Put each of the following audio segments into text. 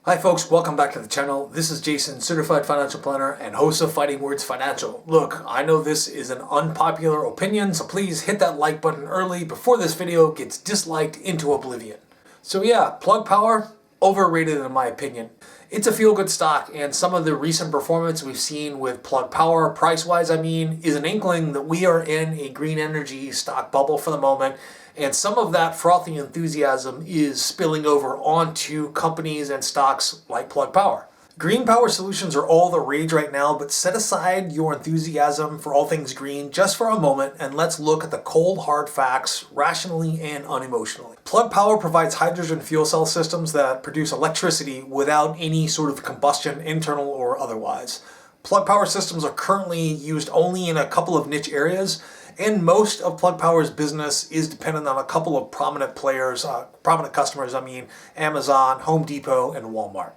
Hi folks, welcome back to the channel. This is Jason, certified financial planner and host of Fighting Words Financial. Look, I know this is an unpopular opinion, so please hit that like button early before this video gets disliked into oblivion. So yeah, Plug Power, overrated in my opinion. It's a feel-good stock, and some of the recent performance we've seen with Plug Power, price-wise I mean, is an inkling that we are in a green energy stock bubble for the moment, and some of that frothy enthusiasm is spilling over onto companies and stocks like Plug Power. Green power solutions are all the rage right now, but set aside your enthusiasm for all things green just for a moment and let's look at the cold hard facts rationally and unemotionally. Plug Power provides hydrogen fuel cell systems that produce electricity without any sort of combustion, internal or otherwise. Plug Power systems are currently used only in a couple of niche areas, and most of Plug Power's business is dependent on a couple of prominent players, prominent customers, Amazon, Home Depot, and Walmart.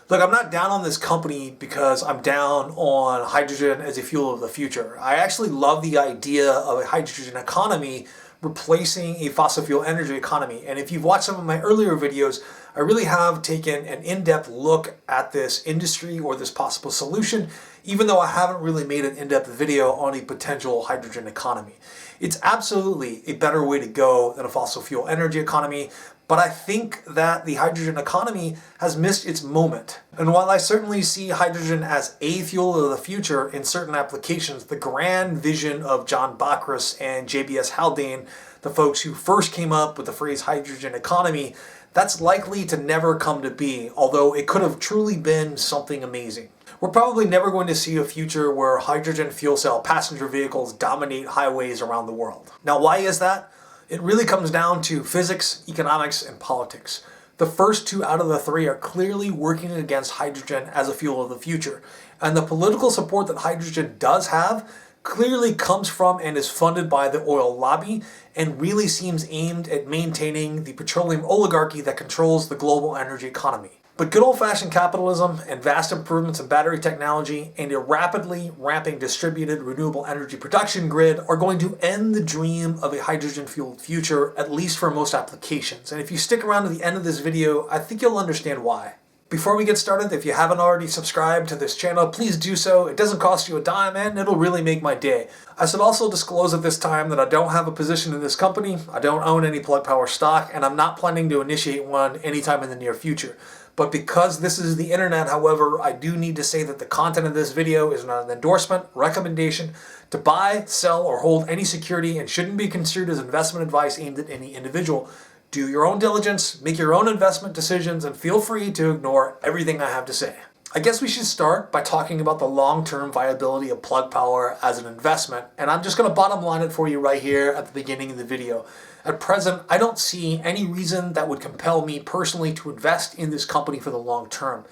Look, I'm not down on this company because I'm down on hydrogen as a fuel of the future. I actually love the idea of a hydrogen economy replacing a fossil fuel energy economy. And if you've watched some of my earlier videos, I really have taken an in-depth look at this industry or this possible solution, even though I haven't really made an in-depth video on a potential hydrogen economy. It's absolutely a better way to go than a fossil fuel energy economy, but I think that the hydrogen economy has missed its moment. And while I certainly see hydrogen as a fuel of the future in certain applications, the grand vision of John Bacchus and JBS Haldane, the folks who first came up with the phrase hydrogen economy, that's likely to never come to be, although it could have truly been something amazing. We're probably never going to see a future where hydrogen fuel cell passenger vehicles dominate highways around the world. Now, why is that? It really comes down to physics, economics, and politics. The first two out of the three are clearly working against hydrogen as a fuel of the future. And the political support that hydrogen does have clearly comes from and is funded by the oil lobby and really seems aimed at maintaining the petroleum oligarchy that controls the global energy economy. But good old-fashioned capitalism and vast improvements in battery technology and a rapidly ramping distributed renewable energy production grid are going to end the dream of a hydrogen-fueled future, at least for most applications. And if you stick around to the end of this video, I think you'll understand why. Before we get started, if you haven't already subscribed to this channel, please do so. It doesn't cost you a dime and it'll really make my day. I should also disclose at this time that I don't have a position in this company, I don't own any Plug Power stock, and I'm not planning to initiate one anytime in the near future. But because this is the internet, however, I do need to say that the content of this video is not an endorsement, recommendation to buy, sell, or hold any security and shouldn't be construed as investment advice aimed at any individual. Do your own diligence, make your own investment decisions, and feel free to ignore everything I have to say. I guess we should start by talking about the long-term viability of Plug Power as an investment, and I'm just going to bottom line it for you right here at the beginning of the video. At present, I don't see any reason that would compel me personally to invest in this company for the long term.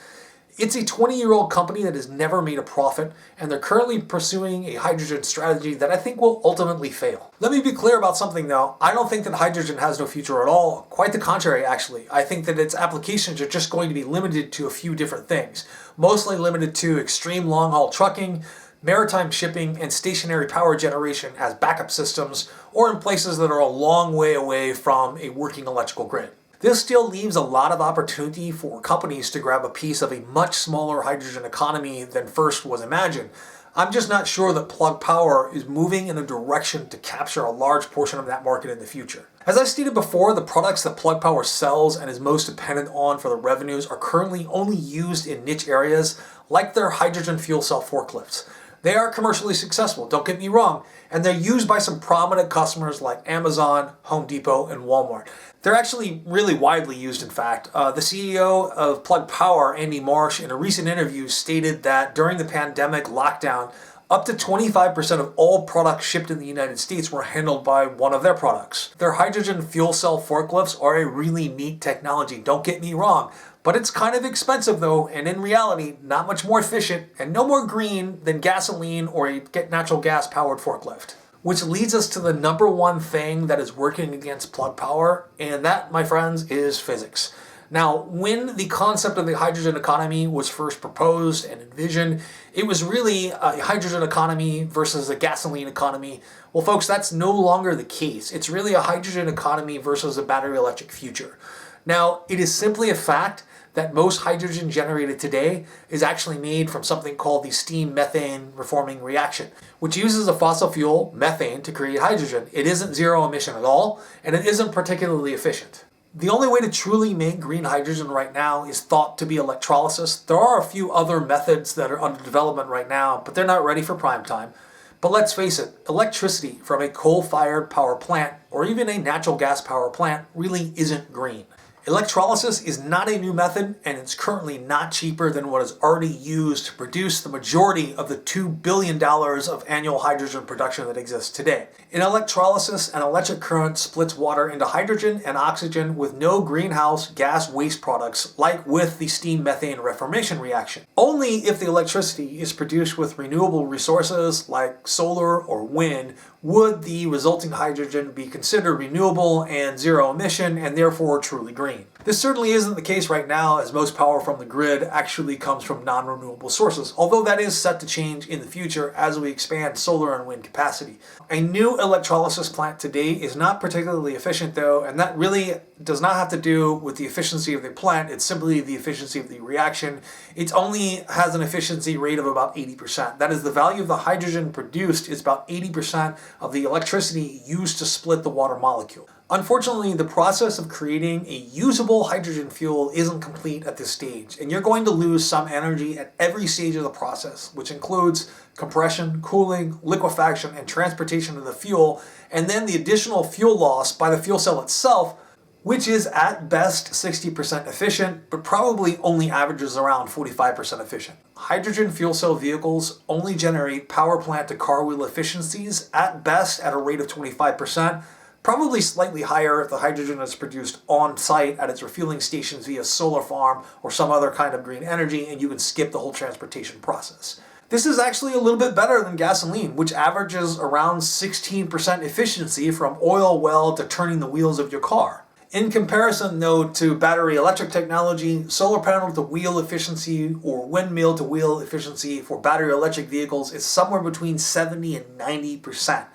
It's a 20-year-old company that has never made a profit, and they're currently pursuing a hydrogen strategy that I think will ultimately fail. Let me be clear about something though. I don't think that hydrogen has no future at all. Quite the contrary, actually. I think that its applications are just going to be limited to a few different things. Mostly limited to extreme long-haul trucking, maritime shipping, and stationary power generation as backup systems, or in places that are a long way away from a working electrical grid. This still leaves a lot of opportunity for companies to grab a piece of a much smaller hydrogen economy than first was imagined. I'm just not sure that Plug Power is moving in a direction to capture a large portion of that market in the future. As I stated before, the products that Plug Power sells and is most dependent on for the revenues are currently only used in niche areas like their hydrogen fuel cell forklifts. They are commercially successful, don't get me wrong, and they're used by some prominent customers like Amazon, Home Depot, and Walmart. They're actually really widely used, in fact. The CEO of Plug Power, Andy Marsh, in a recent interview stated that during the pandemic lockdown, up to 25% of all products shipped in the United States were handled by one of their products. Their hydrogen fuel cell forklifts are a really neat technology, don't get me wrong. But it's kind of expensive though, and in reality, not much more efficient and no more green than gasoline or a natural gas powered forklift. Which leads us to the number one thing that is working against Plug Power, and that, my friends, is physics. Now, when the concept of the hydrogen economy was first proposed and envisioned, it was really a hydrogen economy versus a gasoline economy. Well, folks, that's no longer the case. It's really a hydrogen economy versus a battery electric future. Now, it is simply a fact that most hydrogen generated today is actually made from something called the steam methane reforming reaction, which uses a fossil fuel, methane, to create hydrogen. It isn't zero emission at all, and it isn't particularly efficient. The only way to truly make green hydrogen right now is thought to be electrolysis. There are a few other methods that are under development right now, but they're not ready for prime time. But let's face it, electricity from a coal-fired power plant or even a natural gas power plant really isn't green. Electrolysis is not a new method, and it's currently not cheaper than what is already used to produce the majority of the $2 billion of annual hydrogen production that exists today. In electrolysis, an electric current splits water into hydrogen and oxygen with no greenhouse gas waste products, like with the steam methane reformation reaction. Only if the electricity is produced with renewable resources like solar or wind would the resulting hydrogen be considered renewable and zero emission and therefore truly green. This certainly isn't the case right now, as most power from the grid actually comes from non-renewable sources, although that is set to change in the future as we expand solar and wind capacity. A new electrolysis plant today is not particularly efficient though, and that really does not have to do with the efficiency of the plant, it's simply the efficiency of the reaction. It only has an efficiency rate of about 80%. That is, the value of the hydrogen produced is about 80% of the electricity used to split the water molecule. Unfortunately, the process of creating a usable hydrogen fuel isn't complete at this stage, and you're going to lose some energy at every stage of the process, which includes compression, cooling, liquefaction, and transportation of the fuel, and then the additional fuel loss by the fuel cell itself, which is at best 60% efficient, but probably only averages around 45% efficient. Hydrogen fuel cell vehicles only generate power plant to car wheel efficiencies at best at a rate of 25%, probably slightly higher if the hydrogen is produced on site at its refueling stations via solar farm or some other kind of green energy, and you can skip the whole transportation process. This is actually a little bit better than gasoline, which averages around 16% efficiency from oil well to turning the wheels of your car. In comparison, though, to battery electric technology, solar panel to wheel efficiency or windmill to wheel efficiency for battery electric vehicles is somewhere between 70 and 90%.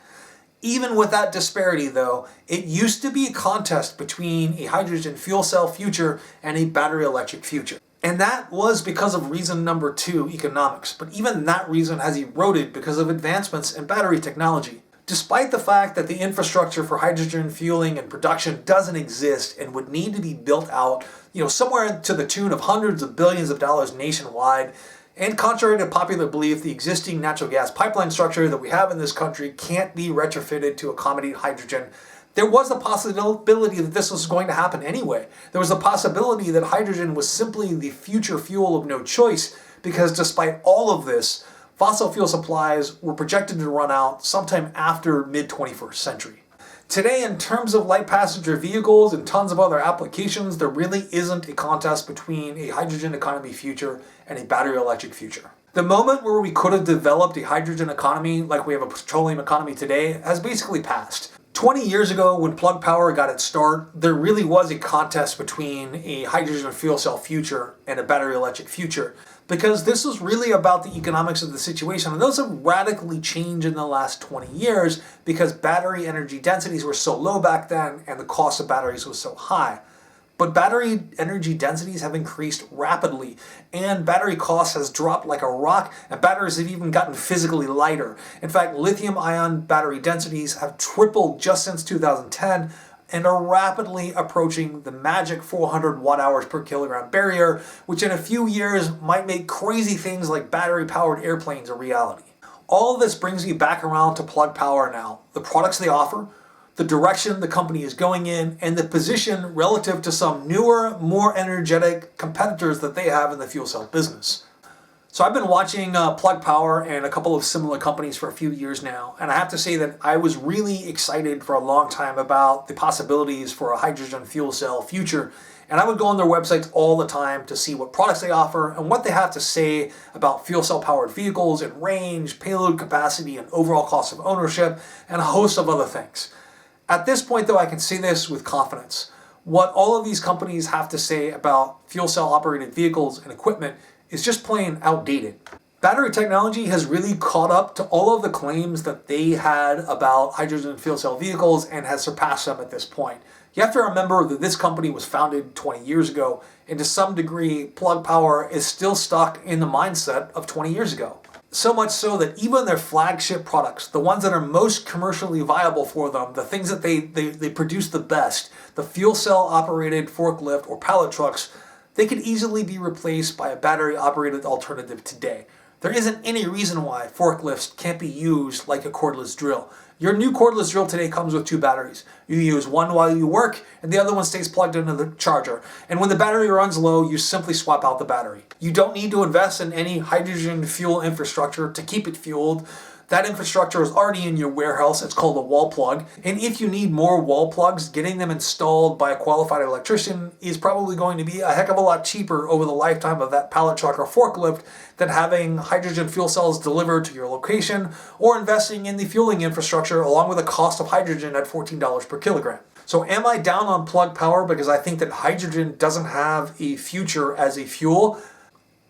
Even with that disparity, though, it used to be a contest between a hydrogen fuel cell future and a battery electric future. And that was because of reason number 2, economics. But even that reason has eroded because of advancements in battery technology. Despite the fact that the infrastructure for hydrogen fueling and production doesn't exist and would need to be built out, somewhere to the tune of hundreds of billions of dollars nationwide, and contrary to popular belief, the existing natural gas pipeline structure that we have in this country can't be retrofitted to accommodate hydrogen. There was a possibility that this was going to happen anyway. There was a possibility that hydrogen was simply the future fuel of no choice, because despite all of this, fossil fuel supplies were projected to run out sometime after mid-21st century. Today, in terms of light passenger vehicles and tons of other applications, there really isn't a contest between a hydrogen economy future and a battery electric future. The moment where we could have developed a hydrogen economy like we have a petroleum economy today has basically passed. 20 years ago, when Plug Power got its start, there really was a contest between a hydrogen fuel cell future and a battery electric future, because this was really about the economics of the situation. And those have radically changed in the last 20 years because battery energy densities were so low back then and the cost of batteries was so high. But battery energy densities have increased rapidly, and battery costs has dropped like a rock, and batteries have even gotten physically lighter. In fact, lithium-ion battery densities have tripled just since 2010 and are rapidly approaching the magic 400 watt-hours per kilogram barrier, which in a few years might make crazy things like battery-powered airplanes a reality. All of this brings me back around to Plug Power now. The products they offer, the direction the company is going in, and the position relative to some newer, more energetic competitors that they have in the fuel cell business. So I've been watching Plug Power and a couple of similar companies for a few years now, and I have to say that I was really excited for a long time about the possibilities for a hydrogen fuel cell future, and I would go on their websites all the time to see what products they offer and what they have to say about fuel cell powered vehicles and range, payload capacity, and overall cost of ownership, and a host of other things. At this point, though, I can say this with confidence. What all of these companies have to say about fuel cell operated vehicles and equipment is just plain outdated. Battery technology has really caught up to all of the claims that they had about hydrogen fuel cell vehicles and has surpassed them at this point. You have to remember that this company was founded 20 years ago, and to some degree, Plug Power is still stuck in the mindset of 20 years ago. So much so that even their flagship products, the ones that are most commercially viable for them, the things that they produce the best, the fuel cell operated forklift or pallet trucks, they could easily be replaced by a battery operated alternative today. There isn't any reason why forklifts can't be used like a cordless drill. Your new cordless drill today comes with 2 batteries. You use one while you work, and the other one stays plugged into the charger. And when the battery runs low, you simply swap out the battery. You don't need to invest in any hydrogen fuel infrastructure to keep it fueled. That infrastructure is already in your warehouse. It's called a wall plug. And if you need more wall plugs, getting them installed by a qualified electrician is probably going to be a heck of a lot cheaper over the lifetime of that pallet truck or forklift than having hydrogen fuel cells delivered to your location or investing in the fueling infrastructure along with the cost of hydrogen at $14 per kilogram. So am I down on Plug Power because I think that hydrogen doesn't have a future as a fuel?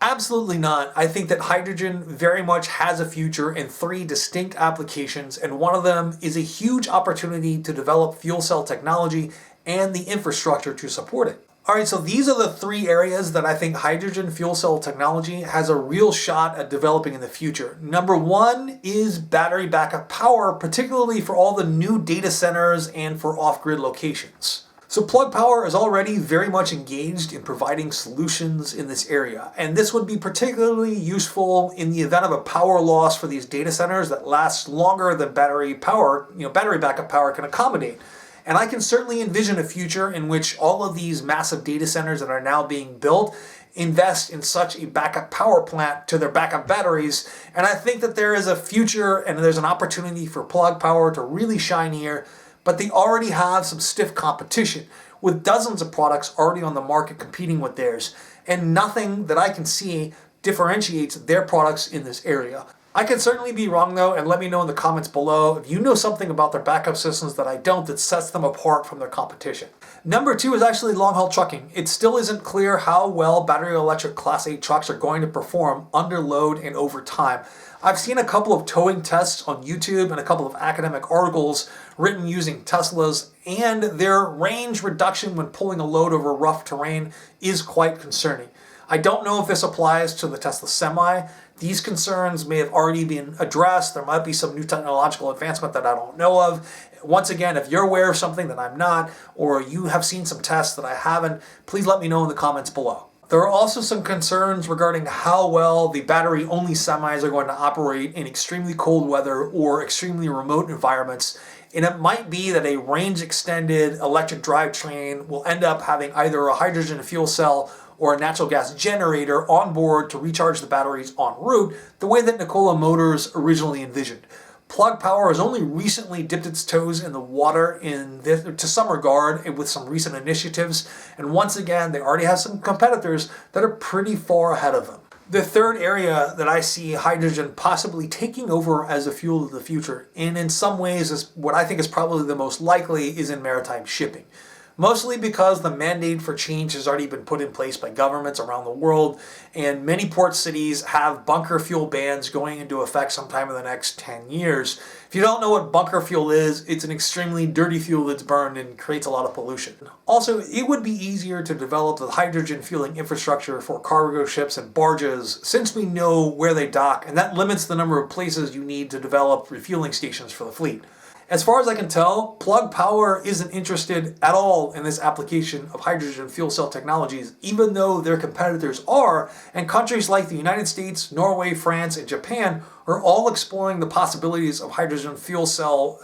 Absolutely not. I think that hydrogen very much has a future in 3 distinct applications, and one of them is a huge opportunity to develop fuel cell technology and the infrastructure to support it. Alright, so these are the 3 areas that I think hydrogen fuel cell technology has a real shot at developing in the future. Number 1 is battery backup power, particularly for all the new data centers and for off-grid locations. So Plug Power is already very much engaged in providing solutions in this area, and this would be particularly useful in the event of a power loss for these data centers that lasts longer than battery backup power can accommodate. And I can certainly envision a future in which all of these massive data centers that are now being built invest in such a backup power plant to their backup batteries, and I think that there is a future and there's an opportunity for Plug Power to really shine here. But they already have some stiff competition, with dozens of products already on the market competing with theirs, and nothing that I can see differentiates their products in this area. I could certainly be wrong though, and let me know in the comments below if you know something about their backup systems that I don't that sets them apart from their competition. Number 2 is actually long-haul trucking. It still isn't clear how well battery electric Class 8 trucks are going to perform under load and over time. I've seen a couple of towing tests on YouTube and a couple of academic articles written using Teslas, and their range reduction when pulling a load over rough terrain is quite concerning. I don't know if this applies to the Tesla Semi. These concerns may have already been addressed. There might be some new technological advancement that I don't know of. Once again, if you're aware of something that I'm not, or you have seen some tests that I haven't, please let me know in the comments below. There are also some concerns regarding how well the battery-only semis are going to operate in extremely cold weather or extremely remote environments. And it might be that a range-extended electric drivetrain will end up having either a hydrogen fuel cell or a natural gas generator on board to recharge the batteries en route, the way that Nikola Motors originally envisioned. Plug Power has only recently dipped its toes in the water to some regard with some recent initiatives, and once again, they already have some competitors that are pretty far ahead of them. The third area that I see hydrogen possibly taking over as a fuel of the future, and in some ways is what I think is probably the most likely, is in maritime shipping. Mostly because the mandate for change has already been put in place by governments around the world, and many port cities have bunker fuel bans going into effect sometime in the next 10 years. If you don't know what bunker fuel is, it's an extremely dirty fuel that's burned and creates a lot of pollution. Also, it would be easier to develop the hydrogen fueling infrastructure for cargo ships and barges since we know where they dock, and that limits the number of places you need to develop refueling stations for the fleet. As far as I can tell, Plug Power isn't interested at all in this application of hydrogen fuel cell technologies, even though their competitors are, and countries like the United States, Norway, France, and Japan are all exploring the possibilities of hydrogen fuel cell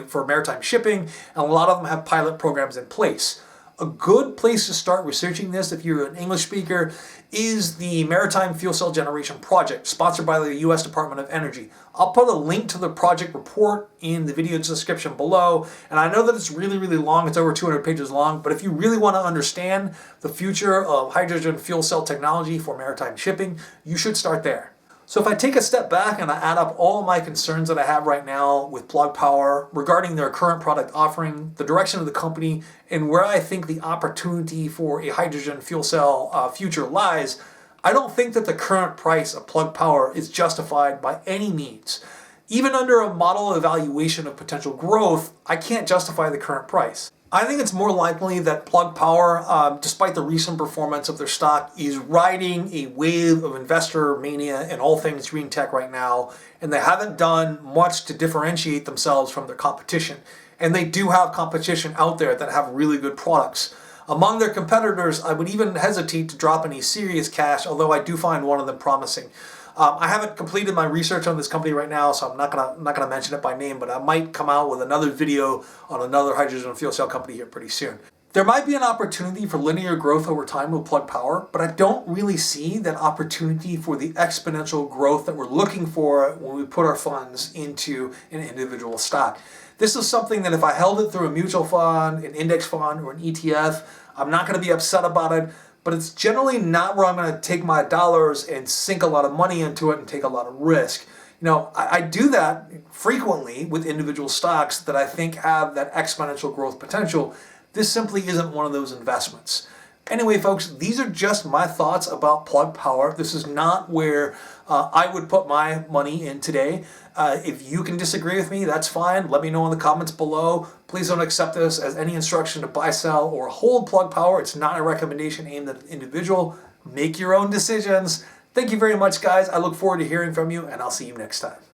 for maritime shipping, and a lot of them have pilot programs in place. A good place to start researching this, if you're an English speaker, is the Maritime Fuel Cell Generation Project, sponsored by the U.S. Department of Energy. I'll put a link to the project report in the video description below, and I know that it's really, really long. It's over 200 pages long, but if you really want to understand the future of hydrogen fuel cell technology for maritime shipping, you should start there. So if I take a step back and I add up all of my concerns that I have right now with Plug Power regarding their current product offering, the direction of the company, and where I think the opportunity for a hydrogen fuel cell future lies, I don't think that the current price of Plug Power is justified by any means. Even under a model evaluation of potential growth, I can't justify the current price. I think it's more likely that Plug Power, despite the recent performance of their stock, is riding a wave of investor mania in all things green tech right now, and they haven't done much to differentiate themselves from their competition. And they do have competition out there that have really good products. Among their competitors, I would even hesitate to drop any serious cash, although I do find one of them promising. I haven't completed my research on this company right now, so I'm not gonna mention it by name, but I might come out with another video on another hydrogen fuel cell company here pretty soon. There might be an opportunity for linear growth over time with Plug Power, but I don't really see that opportunity for the exponential growth that we're looking for when we put our funds into an individual stock. This is something that if I held it through a mutual fund, an index fund, or an ETF, I'm not going to be upset about it, but it's generally not where I'm going to take my dollars and sink a lot of money into it and take a lot of risk. You know, I do that frequently with individual stocks that I think have that exponential growth potential. This simply isn't one of those investments. Anyway, folks, these are just my thoughts about Plug Power. This is not where I would put my money in today. If you can disagree with me, that's fine. Let me know in the comments below. Please don't accept this as any instruction to buy, sell, or hold Plug Power. It's not a recommendation aimed at an individual. Make your own decisions. Thank you very much, guys. I look forward to hearing from you, and I'll see you next time.